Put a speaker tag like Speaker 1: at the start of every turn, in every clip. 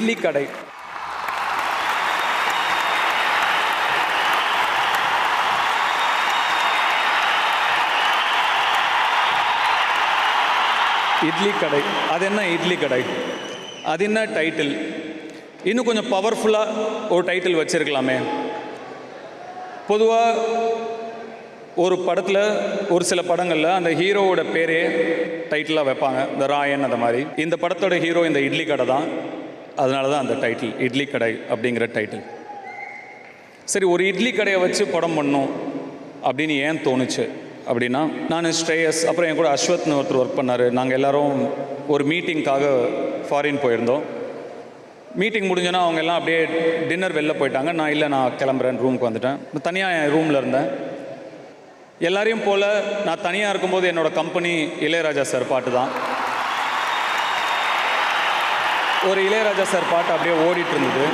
Speaker 1: இட்லி கடை. இட்லி கடை, அது என்ன இட்லி கடை, அது என்ன டைட்டில்? இன்னும் கொஞ்சம் பவர்ஃபுல்லாக ஒரு டைட்டில் வச்சுருக்கலாமே. பொதுவாக ஒரு படத்தில், ஒரு சில படங்களில் அந்த ஹீரோவோட பேரே டைட்டிலாக வைப்பாங்க, இந்த ராயன் அந்த மாதிரி. இந்த படத்தோட ஹீரோ இந்த இட்லி கடை தான், அதனால தான் அந்த டைட்டில் இட்லி கடை அப்படிங்கிற டைட்டில். சரி, ஒரு இட்லி கடையை வச்சு படம் பண்ணணும் அப்படின்னு ஏன் தோணுச்சு அப்படின்னா, நான் ஸ்ரேயஸ், அப்புறம் என் கூட அஸ்வத்னு ஒருத்தர் ஒர்க் பண்ணார். நாங்கள் எல்லோரும் ஒரு மீட்டிங்காக ஃபாரின் போயிருந்தோம். மீட்டிங் முடிஞ்சோன்னா அவங்க எல்லாம் அப்படியே டின்னர் வெளில போயிட்டாங்க. நான் இல்லை, நான் கிளம்புறேன், ரூமுக்கு வந்துட்டேன். தனியாக என் ரூமில் இருந்தேன். எல்லாரையும் போல் நான் தனியாக இருக்கும்போது என்னோடய கம்பெனி இளையராஜா சார் பாட்டு தான். ஒரு இளையராஜா சார் பாட்டு அப்படியே ஓடிட்டு இருந்தது.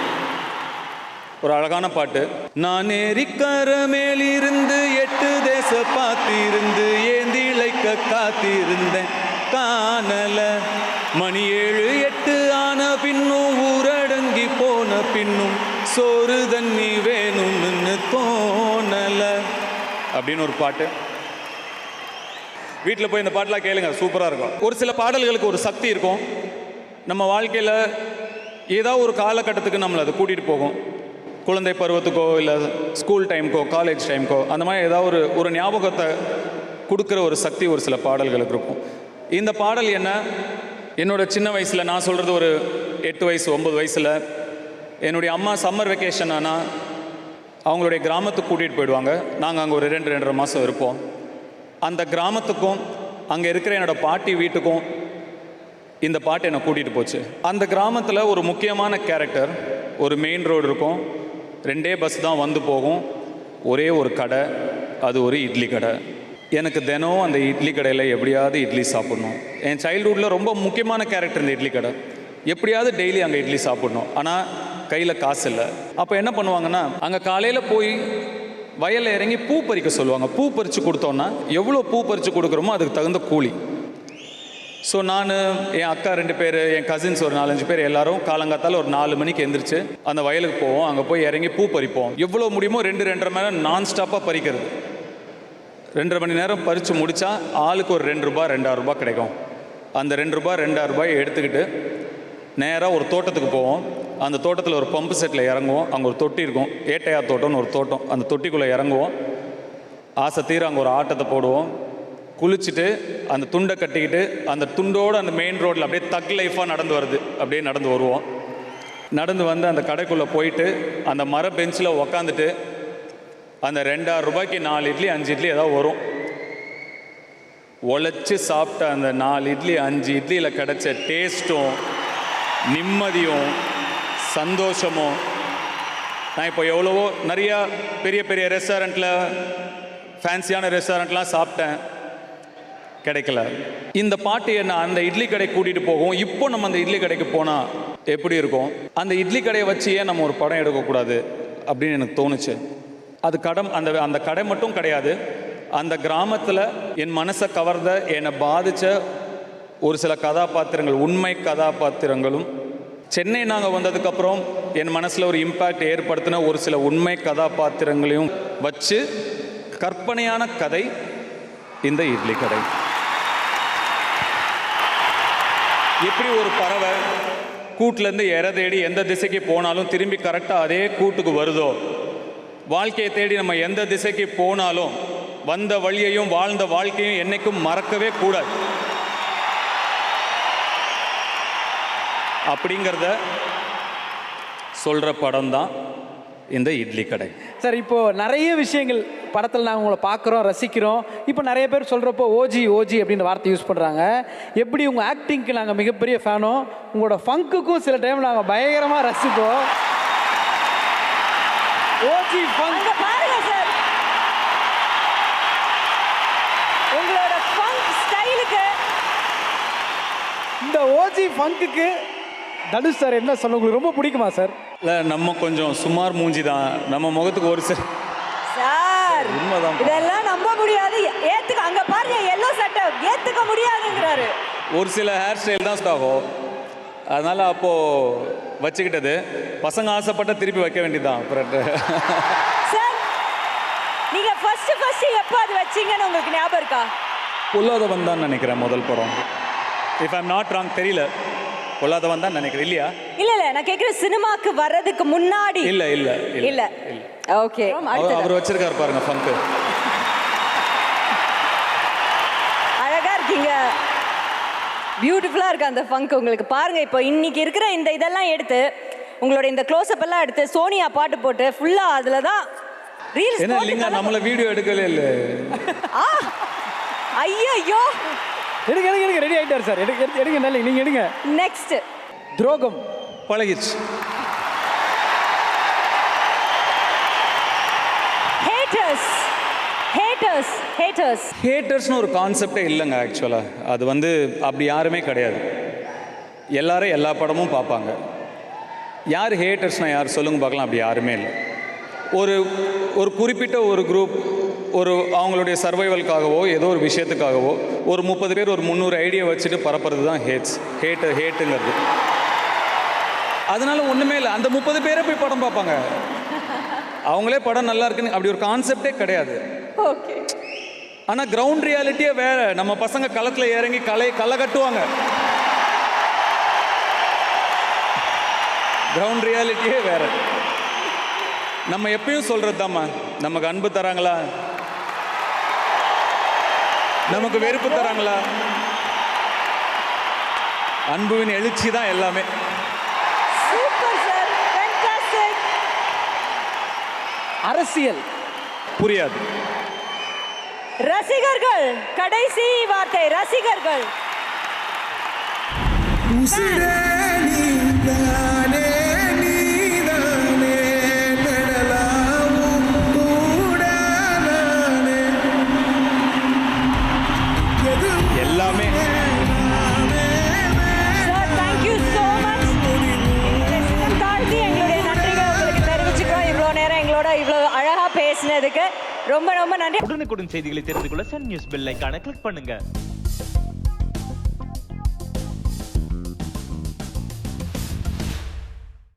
Speaker 1: ஒரு அழகான பாட்டு. நான் ஏரிக்கர மேலிருந்து 8 தேச பார்த்திருந்து ஏந்திழைக்க காத்திருந்தேன் காணல, மணி 7 8 ஆன பின்னும் ஊரடங்கி போன பின்னும் சோறு தண்ணி வேணும்னு தோணல அப்படின்னு ஒரு பாட்டு. வீட்டில் போய் இந்த பாட்டெலாம் கேளுங்க, சூப்பராக இருக்கும். ஒரு சில பாடல்களுக்கு ஒரு சக்தி இருக்கும். நம்ம வாழ்க்கையில் ஏதாவது ஒரு காலகட்டத்துக்கு நம்மளை அதை கூட்டிகிட்டு போகும். குழந்தை பருவத்துக்கோ, இல்லை ஸ்கூல் டைமுக்கோ, காலேஜ் டைமுக்கோ, அந்த மாதிரி ஏதாவது ஒரு ஞாபகத்தை கொடுக்குற ஒரு சக்தி ஒரு சில பாடல்களுக்கு இருக்கும். இந்த பாடல் என்ன, என்னோடய சின்ன வயசில், நான் சொல்கிறது ஒரு 8 வயசு 9 வயசில் என்னுடைய அம்மா சம்மர் வெக்கேஷன் ஆனால் அவங்களுடைய கிராமத்துக்கு கூட்டிகிட்டு போயிடுவாங்க. நாங்கள் அங்கே ஒரு 2-2.5 மாதம் இருப்போம். அந்த கிராமத்துக்கும் அங்கே இருக்கிற என்னோடய பாட்டி வீட்டுக்கும் இந்த பாட்டு என்னை கூட்டிகிட்டு போச்சு. அந்த கிராமத்தில் ஒரு முக்கியமான கேரக்டர், ஒரு மெயின் ரோடு இருக்கும், 2 பஸ் தான் வந்து போகும், ஒரே ஒரு கடை, அது ஒரு இட்லி கடை. எனக்கு தினம் அந்த இட்லி கடையில் எப்படியாவது இட்லி சாப்பிட்ணும். என் சைல்டுஹுட்டில் ரொம்ப முக்கியமான கேரக்டர் இந்த இட்லி கடை. எப்படியாவது டெய்லி அங்கே இட்லி சாப்பிட்ணும். ஆனால் கையில் காசு இல்லை. அப்போ என்ன பண்ணுவாங்கன்னா, அங்கே காலையில் போய் வயலில் இறங்கி பூ பறிக்க சொல்லுவாங்க. பூ பறித்து கொடுத்தோன்னா எவ்வளோ பூ பறித்து கொடுக்குறோமோ அதுக்கு தகுந்த கூலி. ஸோ நான், என் அக்கா 2 பேர், என் கசின்ஸ் ஒரு 4-5 பேர், எல்லாரும் காலங்காத்தால் ஒரு 4 மணிக்கு எந்திரிச்சு அந்த வயலுக்கு போவோம். அங்கே போய் இறங்கி பூ பறிப்போம். எவ்வளோ முடியுமோ 2-2.5 மணி நேரம் நான் ஸ்டாப்பாக பறிக்கிறது. 2.5 மணி நேரம் பறித்து முடித்தா ஆளுக்கு ஒரு 2 ரூபாய் 2.5 ரூபாய் கிடைக்கும். அந்த 2 ரூபாய் 2.5 ரூபாயை எடுத்துக்கிட்டு நேராக ஒரு தோட்டத்துக்கு போவோம். அந்த தோட்டத்தில் ஒரு பம்பு செட்டில் இறங்குவோம். அங்கே ஒரு தொட்டி இருக்கும், ஏட்டையா தோட்டம்னு ஒரு தோட்டம். அந்த தொட்டிக்குள்ளே இறங்குவோம். ஆசை தீர அங்கே ஒரு ஆட்டத்தை போடுவோம். குளிச்சுட்டு அந்த துண்டை கட்டிக்கிட்டு அந்த துண்டோடு அந்த மெயின் ரோட்டில் அப்படியே தக் லைஃபாக நடந்து வருது, அப்படியே நடந்து வருவோம். நடந்து வந்து அந்த கடைக்குள்ளே போயிட்டு அந்த மர பெஞ்சில் உக்காந்துட்டு அந்த 2.5 ரூபாய்க்கு 4 இட்லி 5 இட்லி ஏதாவது வரும். உழைச்சி சாப்பிட்ட அந்த 4 இட்லி 5 இட்லியில் கிடைச்ச டேஸ்ட்டும் நிம்மதியும் சந்தோஷமும். நான் இப்போ எவ்வளவோ நிறையா பெரிய பெரிய ரெஸ்டாரண்ட்டில், ஃபேன்சியான ரெஸ்டாரண்ட்லாம் சாப்பிட்டேன், கிடைக்கல. இந்த பாட்டு என்ன அந்த இட்லி கடை கூட்டிகிட்டு போகும். இப்போ நம்ம அந்த இட்லி கடைக்கு போனால் எப்படி இருக்கும்? அந்த இட்லி கடையை வச்சு ஏன் நம்ம ஒரு படம் எடுக்கக்கூடாது அப்படின்னு எனக்கு தோணுச்சு. அது அந்த கடை மட்டும் கிடையாது, அந்த கிராமத்தில் என் மனசை கவர்ந்த, என்னை பாதித்த ஒரு சில கதாபாத்திரங்கள், உண்மை கதாபாத்திரங்களும், சென்னை நாங்கள் வந்ததுக்கப்புறம் என் மனசில் ஒரு இம்பேக்ட் ஏற்படுத்தின ஒரு சில உண்மை கதாபாத்திரங்களையும் வச்சு கற்பனையான கதை இந்த இட்லி கடை. எப்படி ஒரு பறவை கூட்டிலேருந்து இற தேடி எந்த திசைக்கு போனாலும் திரும்பி கரெக்டாக அதே கூட்டுக்கு வருதோ, வாழ்க்கையை தேடி நம்ம எந்த திசைக்கு போனாலும் வந்த வழியையும் வாழ்ந்த வாழ்க்கையும் என்னைக்கும் மறக்கவே கூடாது அப்படிங்கிறத சொல்கிற படம் தான் இந்த இட்லி கடை.
Speaker 2: சார், இப்போது நிறைய விஷயங்கள் படத்தில் நாங்கள் உங்களை பார்க்குறோம், ரசிக்கிறோம். இப்போ நிறைய பேர் சொல்கிறப்போ ஓஜி ஓஜி அப்படின்ற வார்த்தை யூஸ் பண்ணுறாங்க. எப்படி உங்கள் ஆக்டிங்க்கு நாங்கள் மிகப்பெரிய ஃபேனோ, உங்களோட ஃபங்க்குக்கும் சில டைம் நாங்கள் பயங்கரமாக ரசிப்போம். ஓஜி ஃபங்க்
Speaker 3: பாருங்க சார், உங்களோட ஃபங்க் ஸ்டைலுக்கு,
Speaker 2: இந்த ஓஜி ஃபங்க்குக்கு தனுஷ் சார் என்ன சொல்ல உங்களுக்கு ரொம்ப பிடிக்குமா சார்?
Speaker 1: இல்லை, நம்ம கொஞ்சம் சுமார் மூஞ்சி தான், நம்ம முகத்துக்கு ஒரு சில
Speaker 3: சார்
Speaker 1: உண்மைதான்,
Speaker 3: இதெல்லாம் நம்ப முடியாது. ஏத்துக்க, அங்க பாருங்க எல்லோ சட்டை, ஏத்துக்க முடியாதுங்கிறாரு.
Speaker 1: ஒரு சில ஹேர் ஸ்டைல் தான் ஸ்டாகும். அதனால் அப்போது வச்சுக்கிட்டது. பசங்க ஆசைப்பட்ட திருப்பி வைக்க வேண்டியதுதான். அப்புறம்
Speaker 3: சார் நீங்க ஃபர்ஸ்ட் எப்போ அது வச்சீங்கன்னு உங்களுக்கு ஞாபகம் இருக்கா?
Speaker 1: பொல்லாதவன் தான் நினைக்கிறேன் முதல் படம். இஃப் ஐம் நாட் ராங், தெரியல. பொல்லாதவன் தான் நினைக்கிறேன். இல்லையா?
Speaker 3: இல்ல நான் கேக்குறேன் சினிமாக்கு வர்றதுக்கு முன்னாடி.
Speaker 1: இல்ல.
Speaker 3: ஓகே,
Speaker 1: அவர் வச்சிருக்காரு பாருங்க ஃபங்க்.
Speaker 3: அழகா இருக்கீங்க, பியூட்டிஃபுல்லா இருக்கு அந்த ஃபங்க் உங்களுக்கு. பாருங்க இப்போ இன்னைக்கு இருக்கிற இந்த இதெல்லாம் எடுத்து உங்களோட இந்த க்ளோஸ்அப் எல்லாம் எடுத்து சோனியா பாட்டு போட்டு ஃபுல்லா அதுல தான் ரீல்ஸ்
Speaker 1: என்ன இல்லைங்க, நம்மள வீடியோ எடுக்கவே இல்லை.
Speaker 3: ஐயோ
Speaker 2: எடுங்க ரெடி ஆயிட்டார் சார். எடுங்க நல்ல நீங்க எடுங்க.
Speaker 3: நெக்ஸ்ட்
Speaker 2: துரோகம்
Speaker 1: பழகிடுச்சு. ஹேட்டர்ஸ்னு ஒரு கான்செப்டே இல்லைங்க ஆக்சுவலாக. அது வந்து அப்படி யாருமே கிடையாது. எல்லாரும் எல்லா படமும் பார்ப்பாங்க. யார் ஹேட்டர்ஸ்னால் யார் சொல்லுங்க பார்க்கலாம். அப்படி யாருமே இல்லை. ஒரு குறிப்பிட்ட ஒரு குரூப் அவங்களுடைய சர்வைவல்காகவோ ஏதோ ஒரு விஷயத்துக்காகவோ ஒரு 30 பேர் ஒரு 300 ஐடியா வச்சுட்டு பரப்புறது தான் ஹேட்டுங்கிறது. அதனால ஒன்றுமே இல்லை. அந்த 30 பேரை போய் படம் பார்ப்பாங்க. அவங்களே படம் நல்லா இருக்குன்னு அப்படி ஒரு கான்செப்டே கிடையாது.
Speaker 3: ஓகே.
Speaker 1: ஆனால் கிரவுண்ட் ரியாலிட்டியே வேற. நம்ம பசங்க களத்தில் இறங்கி களை கட்டுவாங்க. கிரவுண்ட் ரியாலிட்டியே வேற. நம்ம எப்பயும் சொல்றது தாம்மா, நமக்கு அன்பு தராங்களா, நமக்கு வெறுப்பு தராங்களா, அன்புவின் எழுச்சி தான் எல்லாமே.
Speaker 3: Super sir, fantastic.
Speaker 2: அரசியல்
Speaker 1: புரியாது.
Speaker 3: ரசிகர்கள், கடைசி வார்த்தை ரசிகர்கள்.
Speaker 1: எல்லாமே.
Speaker 3: Sir thank you so much. தாழ்த்தி எங்களுடைய நன்றிகளை உங்களுக்கு தெரிவிச்சுக்கிறோம். இவ்வளோ நேரம் எங்களோட இவ்வளோ அழகாக பேசினதுக்கு ரொம்ப நன்றி.
Speaker 4: உடனுக்குடன் செய்திகளை தெரிந்து கொள்ள சன் நியூஸ் பெல் ஐகானை கிளிக் பண்ணுங்க.